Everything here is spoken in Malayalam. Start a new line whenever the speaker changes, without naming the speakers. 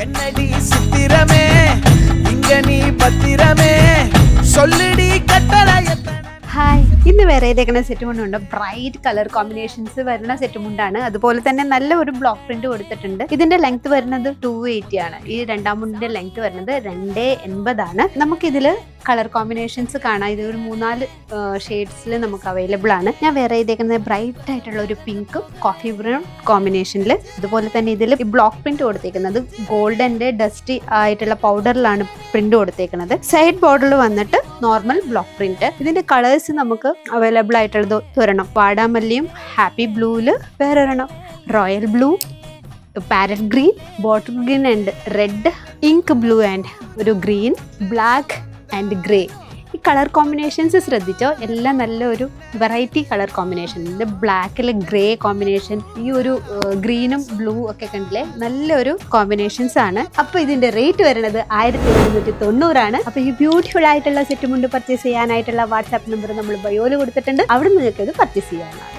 என்னடி சித்திரமே இங்க நீ பத்திரமே சொல்லடி கட்டளை
ഹായ്, ഇന്ന് വേറെ ഏതെങ്കിലും സെറ്റ് മുണ്ടുണ്ട്. ബ്രൈറ്റ് കളർ കോമ്പിനേഷൻസ് വരുന്ന സെറ്റ് മുണ്ടാണ്. അതുപോലെ തന്നെ നല്ല ഒരു ബ്ലോക്ക് പ്രിന്റ് കൊടുത്തിട്ടുണ്ട്. ഇതിന്റെ ലെങ്ത് വരുന്നത് 280 ആണ്. ഈ രണ്ടാം മുണ്ടിന്റെ ലെങ്ത് വരുന്നത് 280 ആണ്. നമുക്കിതില് കളർ കോമ്പിനേഷൻസ് കാണാം. ഇത് ഒരു 3-4 ഷെയ്ഡ്സിൽ നമുക്ക് അവൈലബിൾ ആണ്. ഞാൻ വേറെ ചെയ്തേക്കുന്നത് ബ്രൈറ്റ് ആയിട്ടുള്ള ഒരു പിങ്കും കോഫി ബ്രൗൺ കോമ്പിനേഷനിൽ. അതുപോലെ തന്നെ ഇതിൽ ഈ ബ്ലോക്ക് പ്രിന്റ് കൊടുത്തേക്കുന്നത് ഗോൾഡന്റെ ഡസ്റ്റി ആയിട്ടുള്ള പൗഡറിലാണ് പ്രിന്റ് കൊടുത്തേക്കുന്നത്. സൈഡ് ബോർഡറിൽ വന്നിട്ട് നോർമൽ ബ്ലോക്ക് പ്രിന്റ്. ഇതിന്റെ കളേഴ്സ് നമുക്ക് അവൈലബിൾ ആയിട്ടുള്ളത് ഒരെണ്ണം വാടാമല്ലിയും ഹാപ്പി ബ്ലൂവിൽ വേറെ ഒരെണ്ണം royal blue, parrot green, bottle green and red, ink blue and ഒരു ഗ്രീൻ, ബ്ലാക്ക് ആൻഡ് ഗ്രേ. ഈ കളർ കോമ്പിനേഷൻസ് ശ്രദ്ധിച്ചോ, എല്ലാം നല്ലൊരു വെറൈറ്റി കളർ കോമ്പിനേഷൻ. ഇത് ബ്ലാക്കിൽ ഗ്രേ കോമ്പിനേഷൻ, ഈ ഒരു ഗ്രീനും ബ്ലൂ ഒക്കെ കണ്ടില്ലേ, നല്ലൊരു കോമ്പിനേഷൻസ് ആണ്. അപ്പോൾ ഇതിന്റെ റേറ്റ് വരുന്നത് 1790 ആണ്. അപ്പോൾ ഈ ബ്യൂട്ടിഫുൾ ആയിട്ടുള്ള സെറ്റ് മുണ്ട് പർച്ചേസ് ചെയ്യാനായിട്ടുള്ള വാട്സാപ്പ് നമ്പർ നമ്മൾ ബയോയിൽ കൊടുത്തിട്ടുണ്ട്. അവിടെ നിങ്ങൾക്ക് ഇത് പർച്ചേസ് ചെയ്യാവുന്നതാണ്.